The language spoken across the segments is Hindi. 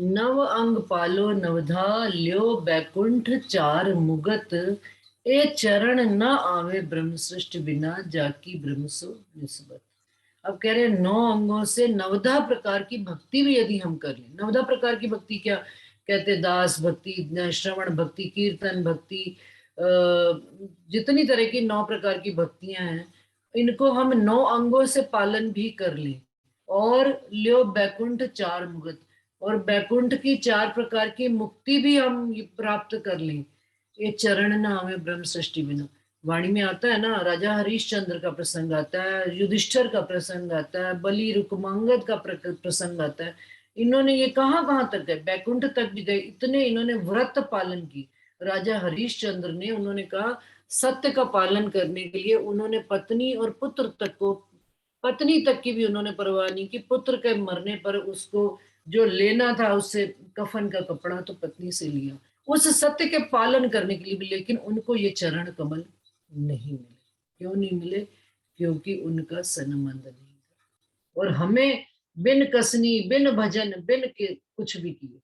नव अंग पालो नवधा ल्यो बैकुंठ चार मुगत, ए चरण न आवे ब्रह्म सृष्टि बिना जाकी ब्रह्म सो निस्बत। अब कह रहे हैं 9 अंगों से नवधा प्रकार की भक्ति भी यदि हम कर लें। नवधा प्रकार की भक्ति क्या कहते? दास भक्ति, श्रवण भक्ति, कीर्तन भक्ति, जितनी तरह की 9 प्रकार की भक्तियां हैं, इनको हम 9 अंगों से पालन भी कर लें। और ल्यो बैकुंठ चार मुगत, और बैकुंठ की 4 प्रकार की मुक्ति भी हम प्राप्त कर लें। ये चरण ना हमें ब्रह्म सृष्टि बिना। वाणी में आता है ना, राजा हरिश्चंद्र का प्रसंग आता है, युधिष्ठिर का प्रसंग आता है, बलि रुक्मांगद का प्रसंग आता है। इन्होंने ये कहाँ तक गए? बैकुंठ तक भी गए। इतने इन्होंने व्रत पालन की। राजा हरिश्चंद्र ने, उन्होंने कहा सत्य का पालन करने के लिए उन्होंने पत्नी और पुत्र तक को, पत्नी तक की भी उन्होंने परवाह नहीं की। पुत्र के मरने पर उसको जो लेना था उससे कफन का कपड़ा तो पत्नी से लिया, उस सत्य के पालन करने के लिए भी। लेकिन उनको ये चरण कमल नहीं मिले। क्यों नहीं मिले? क्योंकि उनका सन्मंद नहीं था। और हमें बिन कसनी, बिन भजन, बिन के कुछ भी किए।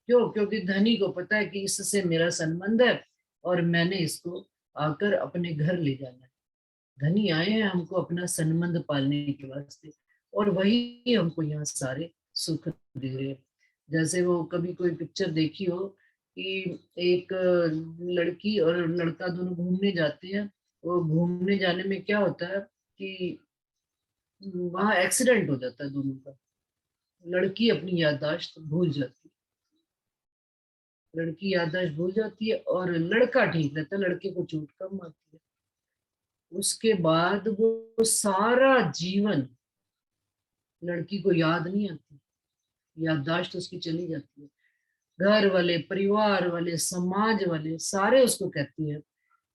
क्यों? क्योंकि धनी को पता है कि इससे मेरा संबंध है और मैंने इसको आकर अपने घर ले जाना है। धनी आए हैं हमको अपना संबंध पालने के वास्ते, और वही हमको यहाँ सारे सुख दे रहे हैं। जैसे वो कभी कोई पिक्चर देखी हो कि एक लड़की और लड़का दोनों घूमने जाते हैं। वो घूमने जाने में क्या होता है कि वहां एक्सीडेंट हो जाता है दोनों का। लड़की अपनी याददाश्त भूल जाती है, लड़की याददाश्त भूल जाती है, और लड़का ठीक रहता है, लड़के को चोट कम आती है। उसके बाद वो सारा जीवन लड़की को याद नहीं आती, याददाश्त उसकी चली जाती है। घर वाले, परिवार वाले, समाज वाले सारे उसको कहती है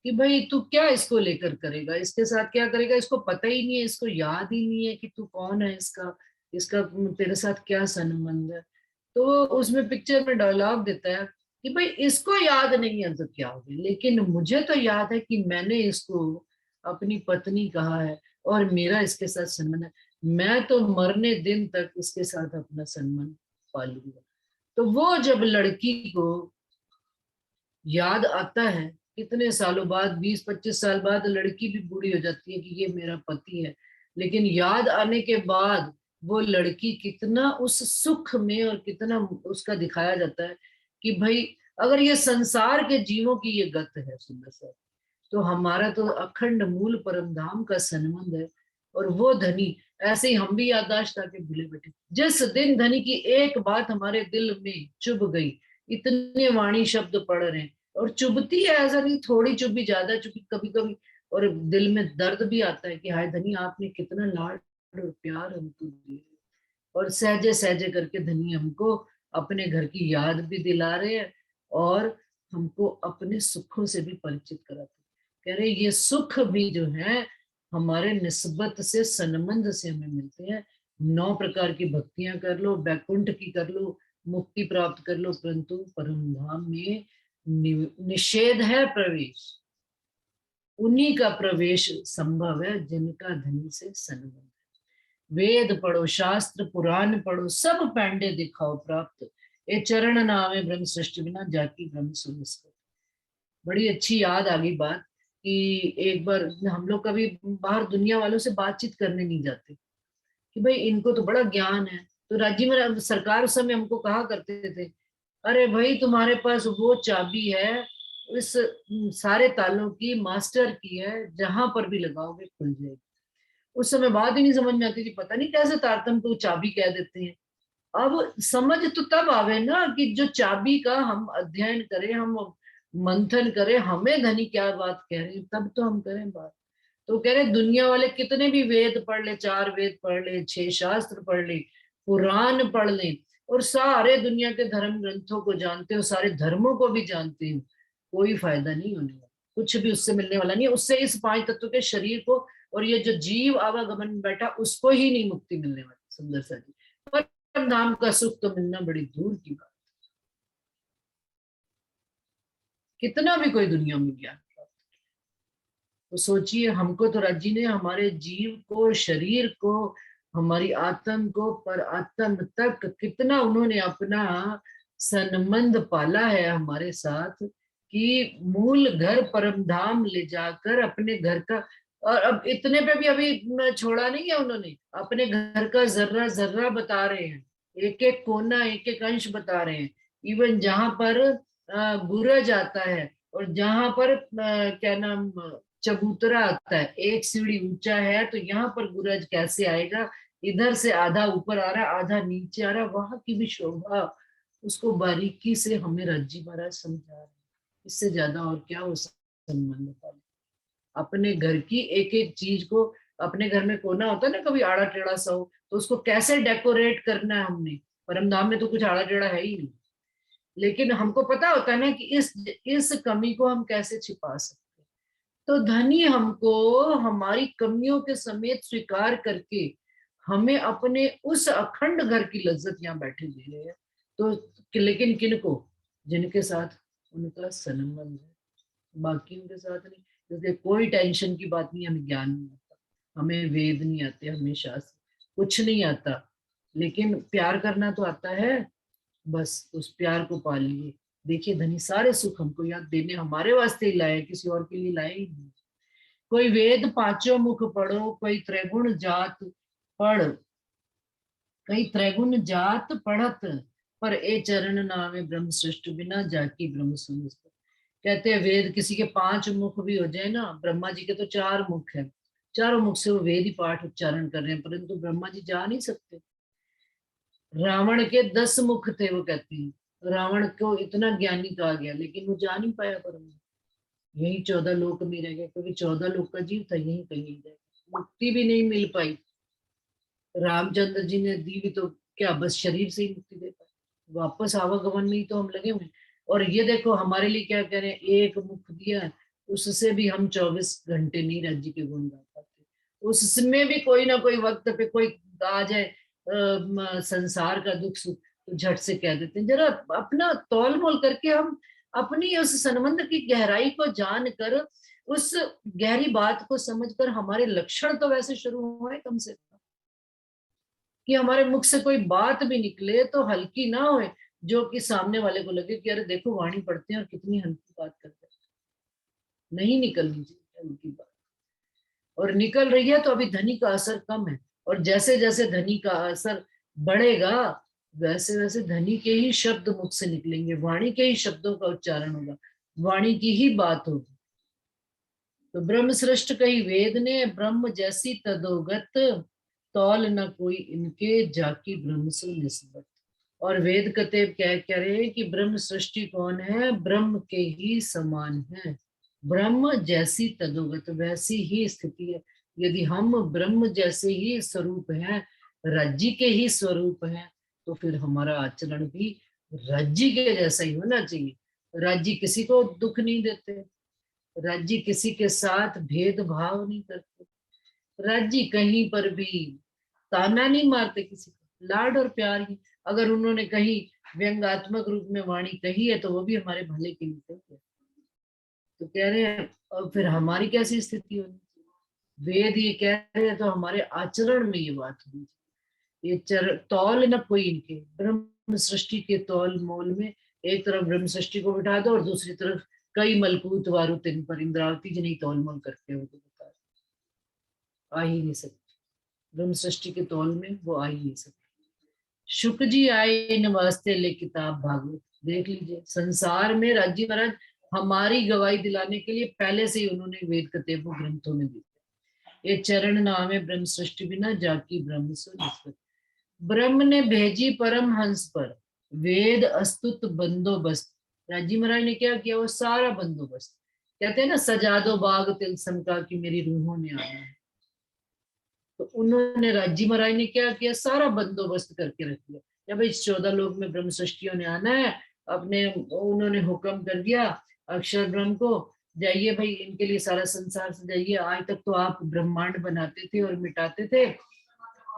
कि भाई तू क्या इसको लेकर करेगा, इसके साथ क्या करेगा, इसको पता ही नहीं है, इसको याद ही नहीं है कि तू कौन है, इसका इसका तेरे साथ क्या संबंध है। तो उसमें पिक्चर में डायलॉग देता है कि भाई इसको याद नहीं है तो क्या हो गया, लेकिन मुझे तो याद है कि मैंने इसको अपनी पत्नी कहा है और मेरा इसके साथ संबंध है। मैं तो मरने दिन तक इसके साथ अपना संबंध पालूंगा। तो वो जब लड़की को याद आता है, कितने सालों बाद, 20-25 साल बाद लड़की भी बूढ़ी हो जाती है कि ये मेरा पति है, लेकिन याद आने के बाद वो लड़की कितना उस सुख में, और कितना उसका दिखाया जाता है कि भाई अगर ये संसार के जीवों की ये गत है सुंदर सा, तो हमारा तो अखंड मूल परम धाम का संबंध है। और वो धनी, ऐसे ही हम भी याददाश्त आके भूले बैठे। जिस दिन धनी की एक बात हमारे दिल में चुभ गई, इतने वाणी शब्द पढ़ रहे हैं, और चुभती है, ऐसा नहीं थोड़ी चुभी, ज्यादा चुभी कभी कभी, और दिल में दर्द भी आता है कि हाय धनी आपने कितना लाड और प्यार हमको दिया। और सहजे सहजे करके धनी हमको अपने घर की याद भी दिला रहे हैं, और हमको अपने सुखों से भी परिचित कराते हैं। कह रहे ये सुख भी जो है हमारे निस्बत से, संबंध से हमें मिलते हैं। 9 प्रकार की भक्तियां कर लो, बैकुंठ की कर लो, मुक्ति प्राप्त कर लो, परंतु परम धाम में निषेध है प्रवेश। उन्हीं का प्रवेश संभव है जिनका धनी से संबंध है। वेद पढ़ो, शास्त्र पुराण पढ़ो, सब पैंडे दिखाओ प्राप्त, ये चरण नामे ब्रह्म सृष्टि बिना जाकी ब्रह्म सुनिश्चित। बड़ी अच्छी याद आ गई बात कि एक बार हम लोग कभी बाहर दुनिया वालों से बातचीत करने नहीं जाते कि भाई इनको तो बड़ा ज्ञान है। तो राज्य में सरकार उस समय हमको कहा करते थे, अरे भाई तुम्हारे पास वो चाबी है इस सारे तालों की, मास्टर की है, जहां पर भी लगाओगे खुल जाएगी। उस समय बात ही नहीं समझ में आती थी, पता नहीं कैसे तारतम को चाबी कह देते हैं। अब समझ तो तब आवे ना कि जो चाबी का हम अध्ययन करें, हम मंथन करें, हमें धनी क्या बात कह रहे हैं, तब तो हम करें बात। तो कह रहे दुनिया वाले कितने भी वेद पढ़ ले, 4 वेद पढ़ ले, 6 शास्त्र पढ़ ले, पुराण पढ़ ले, और सारे दुनिया के धर्म ग्रंथों को जानते हो, सारे धर्मों को भी जानते हो, कोई फायदा नहीं होने वाला, कुछ भी उससे मिलने वाला नहीं है। उससे इस 5 तत्व के शरीर को, और ये जो जीव आवागमन में बैठा उसको ही नहीं मुक्ति मिलने वाली सुंदर सा जी। पर नाम का सुख तो मिलना बड़ी दूर की बात। कितना भी कोई दुनिया में ज्ञान प्राप्त, तो सोचिए हमको तो राज्य ने हमारे जीव को, शरीर को हमारी आत्म को पर आत्म तक कितना उन्होंने अपना संबंध पाला है हमारे साथ, कि मूल घर परम धाम ले जाकर अपने घर का, और अब इतने पे भी अभी छोड़ा नहीं है उन्होंने, अपने घर का जर्रा जर्रा बता रहे हैं, एक एक कोना एक एक अंश बता रहे हैं। इवन जहां पर बुरज आता है और जहां पर क्या नाम चबूतरा आता है, एक सीढ़ी ऊंचा है, तो यहाँ पर बुरज कैसे आएगा, इधर से आधा ऊपर आ रहा है आधा नीचे आ रहा है, वहां की भी शोभा उसको बारीकी से हमें रज्जी महाराज समझा रहे हैं। इससे ज्यादा और क्या हो संबंध पाले, अपने घर की एक एक चीज को, अपने घर में कोना होता है ना कभी आड़ा टेढ़ा सा हो, तो उसको कैसे डेकोरेट करना है हमने, परमधाम में तो कुछ आड़ा टेढ़ा है ही नहीं, लेकिन हमको पता होता है ना कि इस कमी को हम कैसे छिपा सकते हैं। तो धनी हमको हमारी कमियों के समेत स्वीकार करके हमें अपने उस अखंड घर की लज्जत यहाँ बैठे दे रहे हैं। तो लेकिन किनको, जिनके साथ उनका संबंध है, बाकी उनके साथ नहीं। जैसे कोई टेंशन की बात नहीं, हमें ज्ञान नहीं आता, हमें वेद नहीं आते, हमें शास्त्र कुछ नहीं आता, लेकिन प्यार करना तो आता है, बस उस प्यार को पालिए। देखिए धनी सारे सुख हमको याद देने हमारे वास्ते ही लाए, किसी और के लिए लाए ही नहीं। कोई वेद पांचों मुख पढ़ो, कोई त्रैगुण जात पढ़, कई त्रैगुण जात पढ़त, पर ए चरण नामे ब्रह्म सृष्टि बिना जाकी ब्रह्म सुनिस। कहते हैं वेद किसी के पांच मुख भी हो जाए ना, ब्रह्मा जी के तो चार मुख है, चारों मुख से वो वेद ही पाठ उच्चारण कर रहे हैं, परंतु ब्रह्मा जी जा नहीं सकते। रावण के 10 मुख थे, वो कहते हैं रावण को इतना ज्ञानी कहा गया, लेकिन वो जा नहीं पाया परम, यही 14 लोक में रह गया, क्योंकि 14 लोक का जीव था, यही कहीं रह गया, मुक्ति भी नहीं मिल पाई। रामचंद्र जी ने दी भी तो क्या बस शरीर से ही मुक्ति दे पाए, वापस आवागमन में ही तो हम लगे हुए हैं। और ये देखो हमारे लिए क्या कह रहे हैं, एक मुख दिया, उससे भी हम 24 घंटे नहीं राज्य के गुण गा पाते, उसमें भी कोई ना कोई वक्त पे कोई आ जाए संसार का दुख सुख, तो झट से कह देते हैं। जरा अपना तौल मोल करके हम अपनी उस संबंध की गहराई को जान कर, उस गहरी बात को समझकर हमारे लक्षण तो वैसे शुरू हुए कम से कम, कि हमारे मुख से कोई बात भी निकले तो हल्की ना होए, जो कि सामने वाले को लगे कि अरे देखो वाणी पढ़ते हैं और कितनी हल्की बात करते हैं। नहीं निकलनी चाहिए हल्की बात, और निकल रही है तो अभी ध्वनि का असर कम है, और जैसे जैसे ध्वनि का असर बढ़ेगा वैसे वैसे ध्वनि के ही शब्द मुख से निकलेंगे, वाणी के ही शब्दों का उच्चारण होगा, वाणी की ही बात होगी। तो ब्रह्म सृष्ट कही वेद ने, ब्रह्म जैसी तदोगत, तौल न कोई इनके जाकी ब्रह्म से निस्बत। और वेद कहते क्या कह रहे हैं कि ब्रह्म सृष्टि कौन है, ब्रह्म के ही समान है, ब्रह्म जैसी तदोगत, वैसी ही स्थिति है। यदि हम ब्रह्म जैसे ही स्वरूप हैं, राज्य के ही स्वरूप हैं, तो फिर हमारा आचरण भी राज्य के जैसा ही होना चाहिए। राज्य किसी को दुख नहीं देते, राज्य किसी के साथ भेदभाव नहीं करते, राज्य कहीं पर भी ताना नहीं मारते किसी को, लाड और प्यार ही। अगर उन्होंने कहीं व्यंग्यात्मक रूप में वाणी कही है तो वो भी हमारे भले के लिए कही है। तो कह रहे हैं और फिर हमारी कैसी स्थिति होनी, वेद ये कह रहे हैं तो हमारे आचरण में ये बात होनी चाहिए। ये तौल न कोई इनके, ब्रह्म सृष्टि के तौल मोल में एक तरफ ब्रह्म सृष्टि को बिठा दो और दूसरी तरफ कई मलकूत वारुत इन पर, इंद्रावती जी नहीं तौल मोल करते हो तो बता, आ ही नहीं सकते, ब्रह्म सृष्टि के तौल में वो आ ही नहीं सकते। शुक जी आए इन वास्ते ले किताब भागवत, देख लीजिए संसार में राज्य महाराज हमारी गवाही दिलाने के लिए पहले से ही उन्होंने वेद कतेबों ग्रंथों में दी। ये चरण नाम है ब्रह्म सृष्टि बिना जाकी ब्रह्म सो निस्बत। ब्रह्म ने भेजी परम हंस पर, वेद अस्तुत बंदोबस्त। राजी महाराज ने क्या किया, वो सारा बंदोबस्त, कहते हैं ना सजा दो बाग तिलसम का कि मेरी रूहों ने आना है, तो उन्होंने राजी महाराज ने क्या किया, सारा बंदोबस्त करके रख दिया। जब इस 14 लोक में ब्रह्म सृष्टियों ने आना है, अपने उन्होंने हुक्म कर दिया अक्षर ब्रह्म को, जाइए भाई इनके लिए सारा संसार सजाइए। आज तक तो आप ब्रह्मांड बनाते थे और मिटाते थे,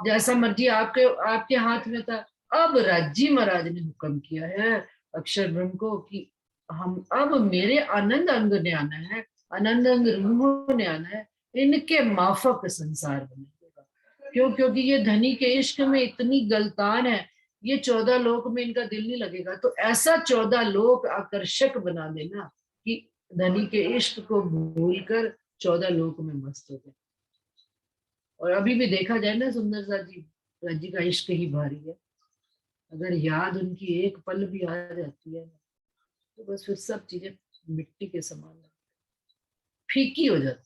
जैसा मर्जी आपके आपके हाथ में था। अब राजी महाराज ने हुक्म किया है अक्षर ब्रह्म को कि हम अब मेरे आनंद अंग ने आना है, आनंद अंग रूहों ने आना है, इनके माफक संसार बनेगा। क्यों? क्योंकि ये धनी के इश्क में इतनी गलतान है, ये 14 लोक में इनका दिल नहीं लगेगा। तो ऐसा 14 लोक आकर्षक बना देना कि धनी के इश्क को भूलकर 14 लोक में मस्त हो जाए। और अभी भी देखा जाए ना, सुंदर सा जी का इश्क ही भारी है। अगर याद उनकी एक पल भी आ जाती है तो बस फिर सब चीजें मिट्टी के समान फीकी हो जाती,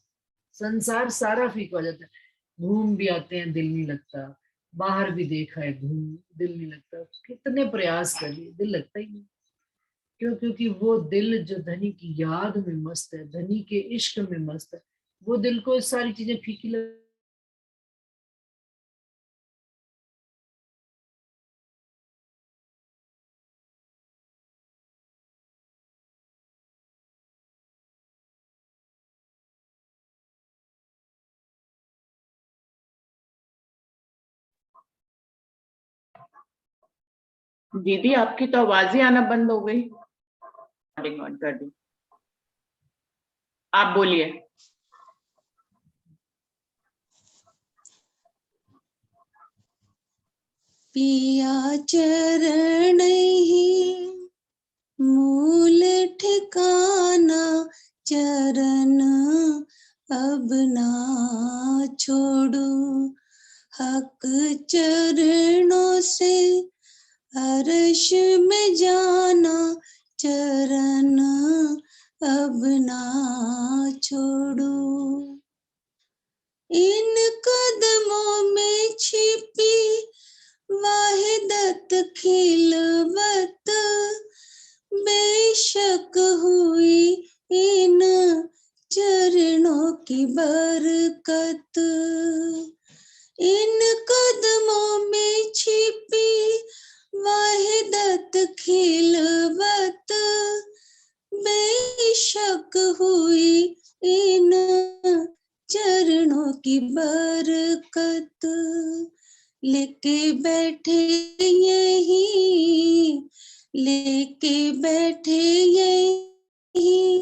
संसार सारा फीका हो जाता है। घूम भी आते हैं, दिल नहीं लगता। बाहर भी देखा है, घूम, दिल नहीं लगता। कितने प्रयास कर लिए, दिल लगता ही नहीं। क्यों? क्योंकि वो दिल जो धनी की याद में मस्त है, धनी के इश्क में मस्त है, वो दिल को सारी चीजें फीकी लग। दीदी आपकी तो आवाज ही आना बंद हो गई। रिकॉर्ड कर दी, आप बोलिए। पिया चरण ही मूल ठिकाना, चरण अब ना छोड़ू। हक चरणों से अर्श में जाना, चरण अब ना छोड़ू। इन कदमों में छिपी वाहिदत खिलवत, बेशक हुई इन चरणों की बरकत। इन कदमों में छिपी वाहिदत खिलवत, बेशक हुई इन चरणों की बरकत। लेके बैठे यही, लेके बैठे यही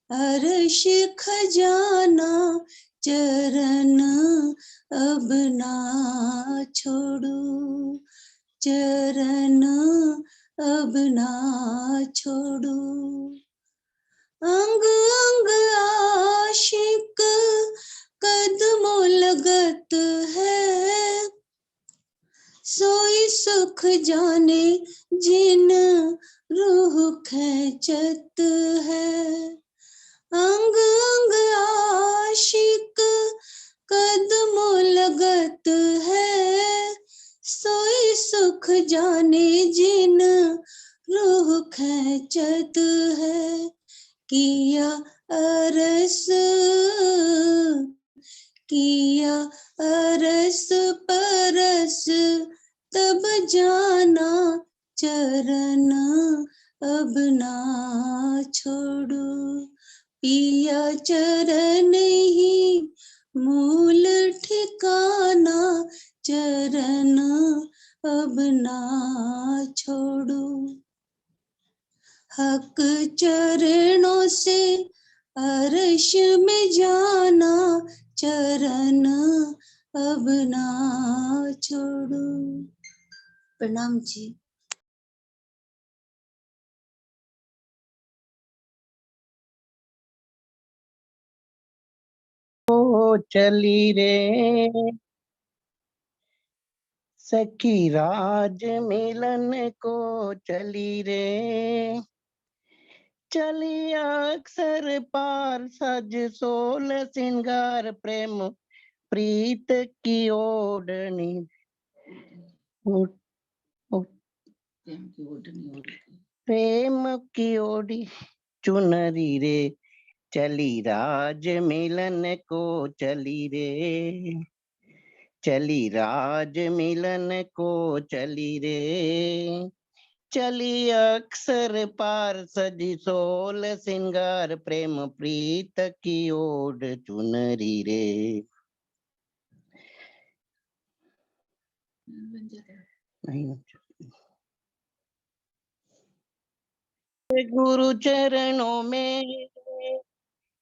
अर्श खजाना, चरण अब ना छोड़ू, चरण अब ना छोड़ू। अंग अंग आशिक कदमों लगत है, सोई सुख जाने जिन रूह खेचत है। अंग अंग आशिक कदमों लगत है, सोई सुख जाने जिन रूह खेचत है। किया अरस, किया अरस परस तब जाना, चरण अब ना छोड़ू। पिया चरण ही मूल ठिकाना, चरण अब ना छोड़ू। हक चरणों से अर्श में जाना, चरण अब ना छोड़ू। प्रणाम जी। ओ चली रे सखी राज मिलन को चली रे, चली अक्सर पार सज सोल सिंगार, प्रेम प्रीत की ओढ़नी प्रेम की ओढ़ी चुनरी रे, चली राज मिलन को चली रे, चली राज मिलन को चली रे, चली अक्सर पार सजी सोल सिंगार, प्रेम प्रीत की ओढ़ चुनरी रे। नहीं, गुरु चरणों में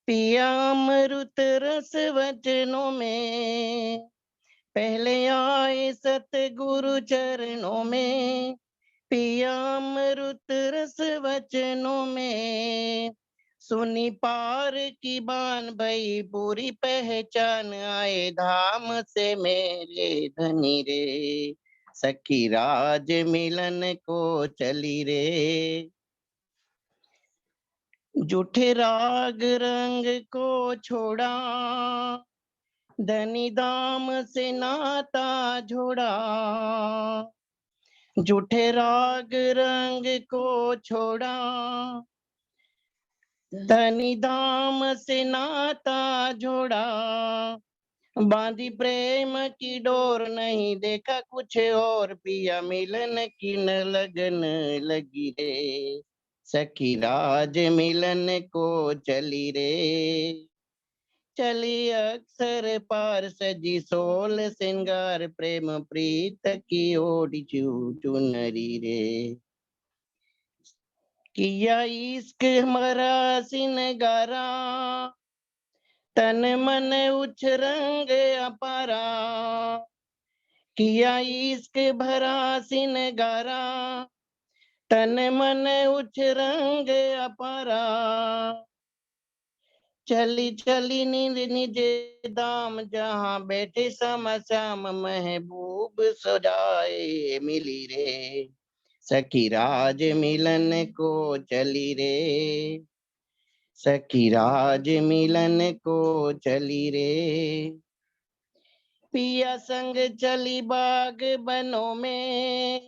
पिया अमृत रस वचनों में, पहले आए सतगुरु चरणों में, पिया अमृत रस वचनों में। सुनी पार की बान भई पूरी पहचान, आए धाम से मेरे धनी रे। सखी राज मिलन को चली रे। जूठे राग रंग को छोड़ा, धनी दाम से नाता जोड़ा। जूठे राग रंग को छोड़ा, धनी दाम से नाता जोड़ा। बांधी प्रेम की डोर, नहीं देखा कुछ और, पिया मिलन की न लगन लगी रे। सखी राज मिलन को चली रे। चली अक्सर पार सजी सोल सिंगार, प्रेम प्रीत की ओढ़ी चुनरी रे। किया इश्क हमारा सिनगारा, तन मन उच्च रंग अपारा। किया इश्क भरा सिनगारा, तन मन उच्च रंग अपारा। चली चली नींद निज धाम, जहाँ बैठे समा श्याम महबूब सजाए मिली रे। सखी राज मिलन को चली रे। सखी राज मिलन को चली रे। पिया संग चली बाग बनों में,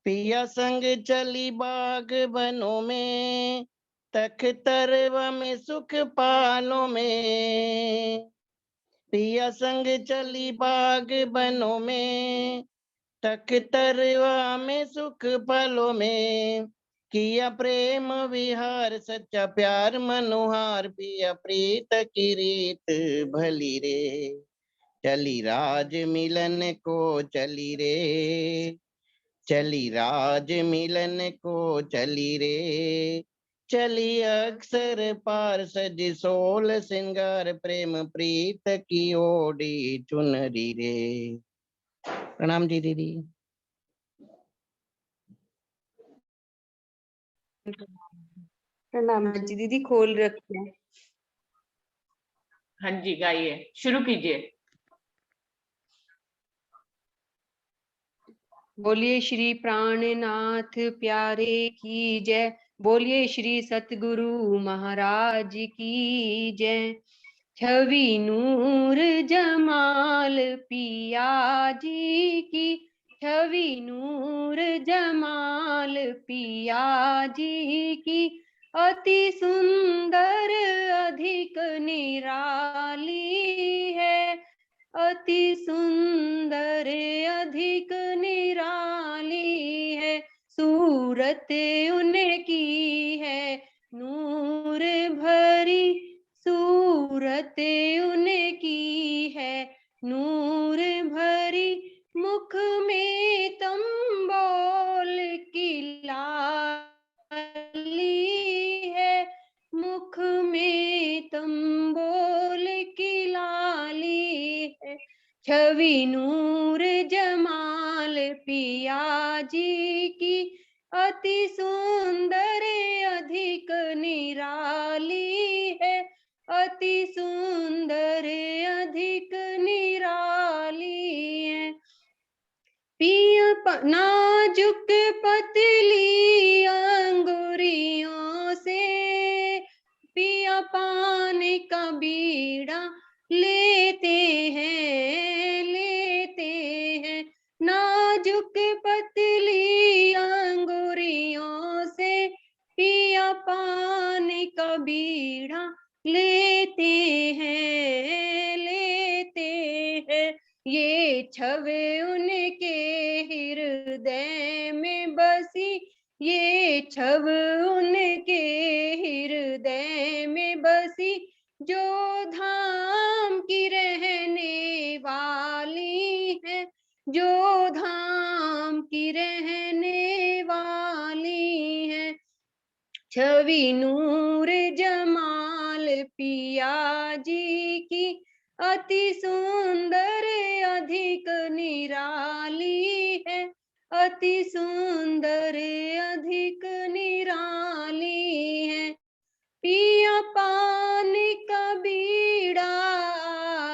पिया संग चली बाग बनों में। तख तरवा में सुख पालों में। पिया संग चली बाग बनों में, तख तरवा में सुख पालों में। किया प्रेम विहार सच्चा प्यार मनोहार, पिया प्रीत की रीत भली रे। चली राज मिलन को चली रे। चली राज मिलन को चली रे। चली अक्सर पार सजी सोल सिंगार, प्रेम प्रीत की ओढ़ी चुनरी रे। प्रणाम जी दीदी। प्रणाम जी दीदी, खोल रखी है। हाँ जी, गाइए, शुरू कीजिए। बोलिए श्री प्राणनाथ प्यारे की जय। बोलिए श्री सतगुरु महाराज की जय। छवि नूर जमाल पिया जी की, छवि नूर जमाल पिया जी की। अति सुंदर अधिक निराली है, अति सुंदर अधिक निराली है। सूरत उनकी है नूर भरी, सूरत उनकी है नूर भरी। मुख में तंबोल की लाली है, मुख में तंबोल की लाली है। छवि नूर जमाल पिया जी की, अति सुंदर अधिक निराली है, अति सुंदर अधिक निराली है। पिया नाजुक पतली अंगुरियों से, पिया पान का बीड़ा लेते हैं, लेते हैं। नाजुक पतली अंगुरियों से, पिया पान का बीड़ा लेते हैं, लेते हैं। ये छवि उनके हृदय में बसी, ये छव उनके हृदय में बसी। जो धाम की रहने वाली है, जो धाम की रहने वाली है। छवि नूर जमाल पिया जी की, अति सुंदर अति सुंदर अधिक निराली है। पिया पान का बीड़ा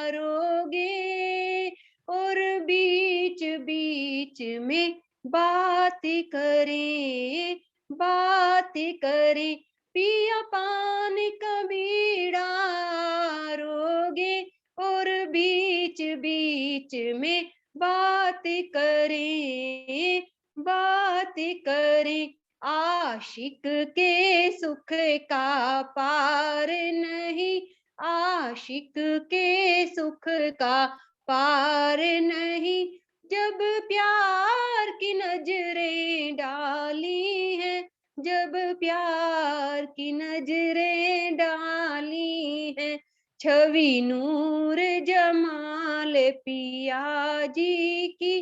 रोगे और बीच बीच में बात करें, बात करें। पिया पान का बीड़ा रोगे और बीच बीच में बात करें, बात करें। आशिक के सुख का पार नहीं, आशिक के सुख का पार नहीं। जब प्यार की नजरें डाली हैं, जब प्यार की नजरें डाली हैं। छवि नूर जमाल पिया जी की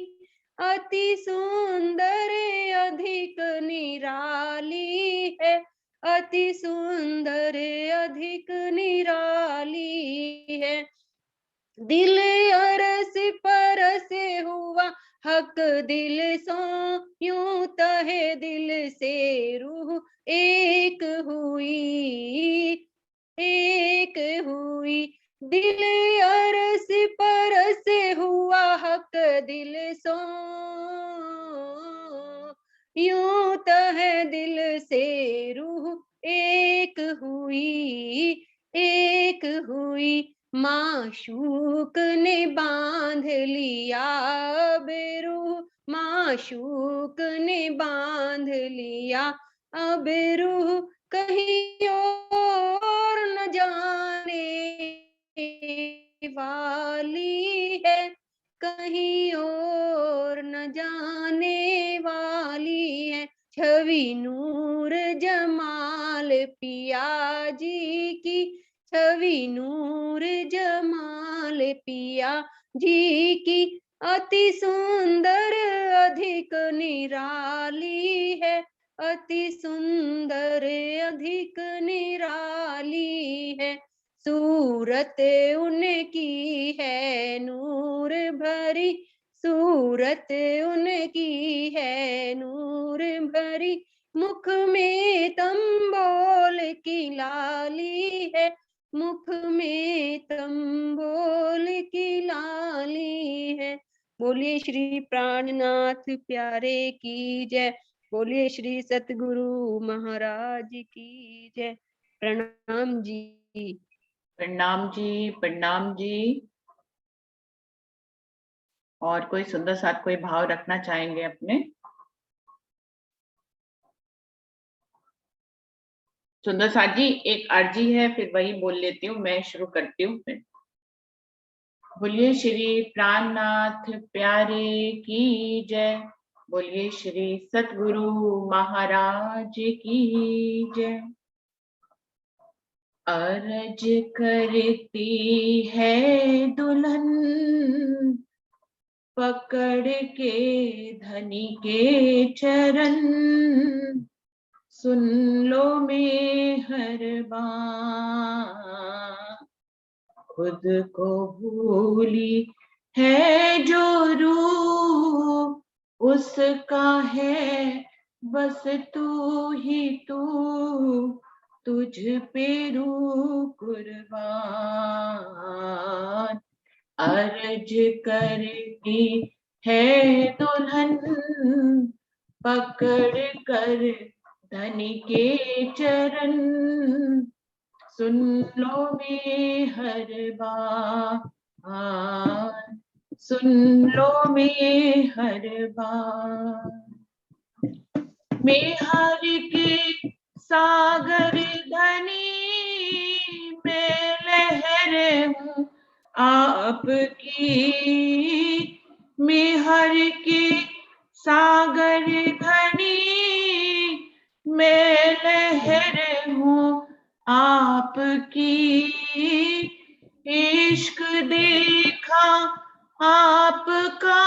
अति सुंदर अधिक निराली है, अति सुंदर अधिक निराली है। दिल अरस परस हुआ हक दिल सो, यूं तहे दिल से रूह एक हुई, एक हुई। दिल अरस परस हुआ हक दिल सो, यूं तहे दिल से रूह एक हुई, एक हुई। माशूक ने बांध लिया अब रूह, माशूक ने बांध लिया अब रूह। कहीं और न जाने वाली है, कहीं और न जाने वाली है। छवि नूर जमाल पिया जी की, छवि नूर जमाल पिया जी की अति सुंदर अधिक निराली है, अति सुंदर अधिक निराली है। सूरत उनकी है नूर भरी, सूरत उनकी है नूर भरी। मुख में तंबोल की लाली है, मुख में तंबोल की लाली है। बोलिए श्री प्राणनाथ प्यारे की जय, बोलिए श्री सतगुरु महाराज की जय। प्रणाम जी। प्रणाम जी, प्रणाम जी। और कोई सुंदर साथ कोई भाव रखना चाहेंगे अपने? सुंदर साथ जी, एक अर्जी है, फिर वही बोल लेती हूँ, मैं शुरू करती हूँ फिर। बोलिए श्री प्राणनाथ प्यारे की जय, बोलिए श्री सतगुरु महाराज की जय। अर्ज करती है दुल्हन पकड़ के धनी के चरण, सुन लो मेहरबान, खुद को भूली है जो रूप, उसका है बस तू ही तू, तुझ पे रूह कुर्बान। अर्ज करती है दुल्हन पकड़ कर धनी के चरण, सुन लो मेहरबान, सुन लो मेहरबान। मेहर के सागर धनी मैं लहर हूँ आपकी, मेहर के सागर धनी मैं लहर हूँ आपकी। इश्क देखा आपका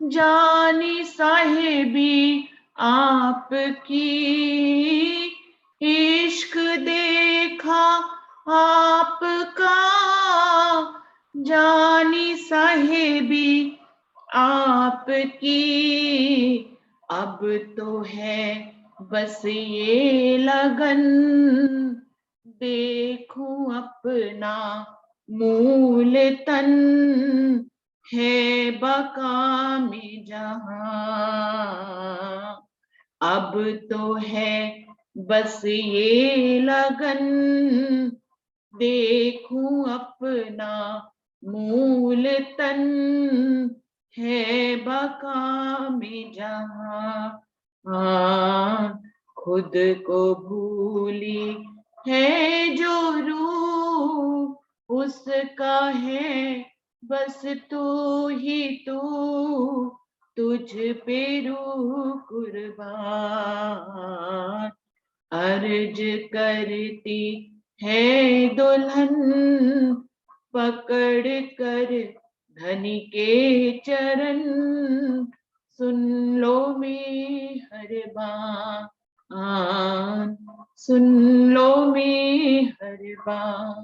जानी साहिबी आपकी, इश्क देखा आपका जानी साहिबी आपकी, अब तो है बस ये लगन, देखूं अपना मूल तन, है बका में जहां। अब तो है बस ये लगन, देखूं अपना मूल तन, है बका में जहां। खुद को भूली है जो रूह, उसका है बस तू ही तू, तुझ पे रूह कुर्बान। अर्ज करती है दुल्हन, पकड़ कर धनी के चरण, सुन लो मेहरबान, सुन लो मेहरबान।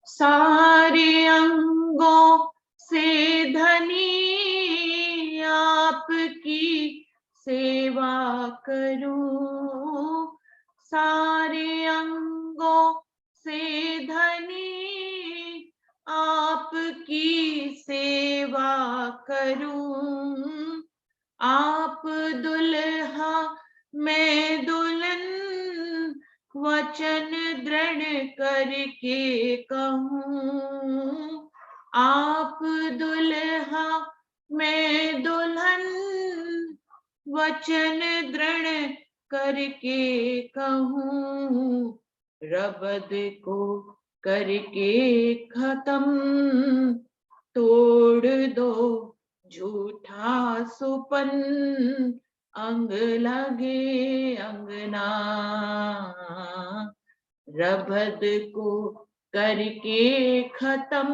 सारे अंगों से धनी आपकी सेवा करूं, सारे अंगों से धनी आपकी सेवा करूं। आप दुल्हा मैं दुल्हन, वचन दृढ़ करके कहूं। आप दुल्हा मैं दुल्हन, वचन दृढ़ करके कहूं। रबद को करके खत्म, तोड़ दो झूठा सुपन, अंग लगे अंगना। रबद को करके खत्म,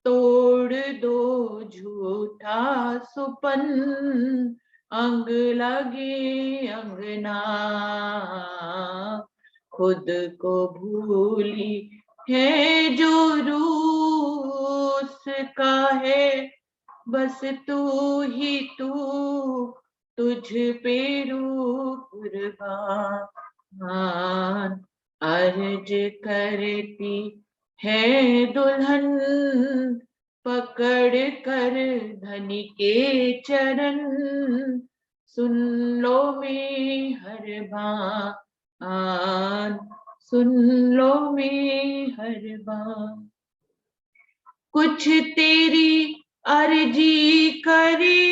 तोड़ दो झूठा सुपन, अंग लगे अंगना। खुद को भूली है जो रूह, उसका है बस तू ही तू, तुझ पे रूह कुर्बान। अर्ज करती है दुल्हन, पकड़ कर धनी के चरण, सुन लो मेहरबान, सुन लो मेहरबान। कुछ तेरी अर्जी करे,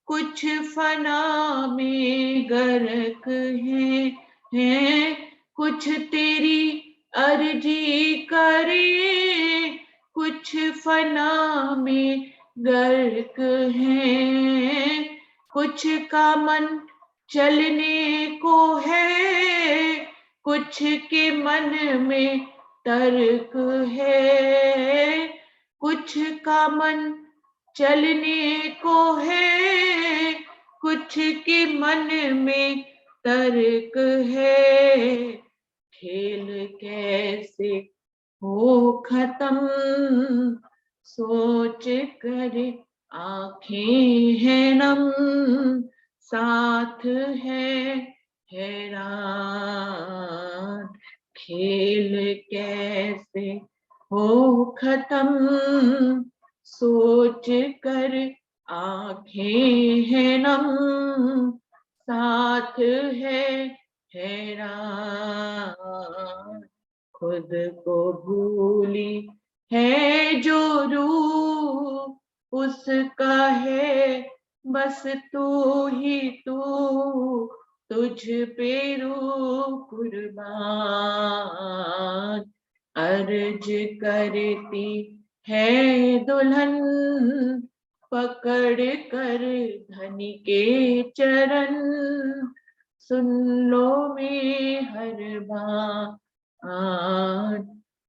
कुछ फना में गर्क है, कुछ तेरी अर्जी करे, कुछ फना में गर्क है। कुछ का मन चलने को है, कुछ के मन में तर्क है। कुछ का मन चलने को है, कुछ के मन में तर्क है। खेल कैसे हो खत्म, सोच कर आंखें हैं नम, साथ है हैरान। खेल कैसे हो खत्म, सोच कर आंखें हैं नम, साथ है हैरान। खुद को भूली है जो रूह, उसका है बस तू ही तू, तुझ पे रूह कुर्बान। अर्ज करती है दुल्हन, पकड़ कर धनी के चरण, सुन लो मेहरबान,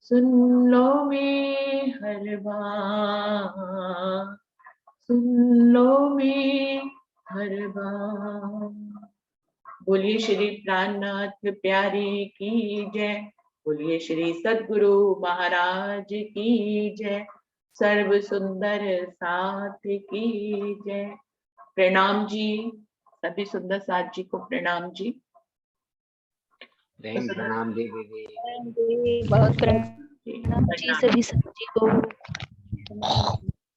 सुन लो मेहरबान, सुन लो मेहरबान। बोलिए श्री प्राणनाथ प्यारे की जय, बोलिए श्री सद्गुरु महाराज की जय, सर्व सुंदर साथ की जय। प्रणाम जी, सभी सुंदर साथ जी को प्रणाम जी। प्रणाम जी दीदी। बहुत प्रणाम जी सभी सब्जी को।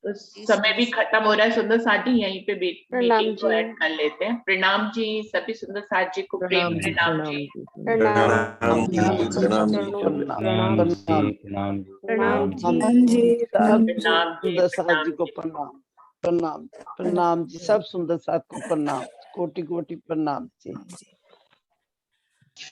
तो समय भी खत्म हो रहा है, सुंदर साथ जी यहीं पे प्रणाम मीटिंग को जी। ऐड कर लेते हैं। प्रणाम जी सभी सुंदर साथ जी को प्रेम प्रणाम जी। प्रणाम जी प्रणाम जी, प्रणाम प्रणाम जी। प्रणाम जी। सब प्रणाम जी, सुंदर साथ प्रणाम जी को जी। प्रणाम। प्रणाम प्रणाम जी, सब सुंदर साथ को प्रणाम, कोटि कोटि प्रणाम जी।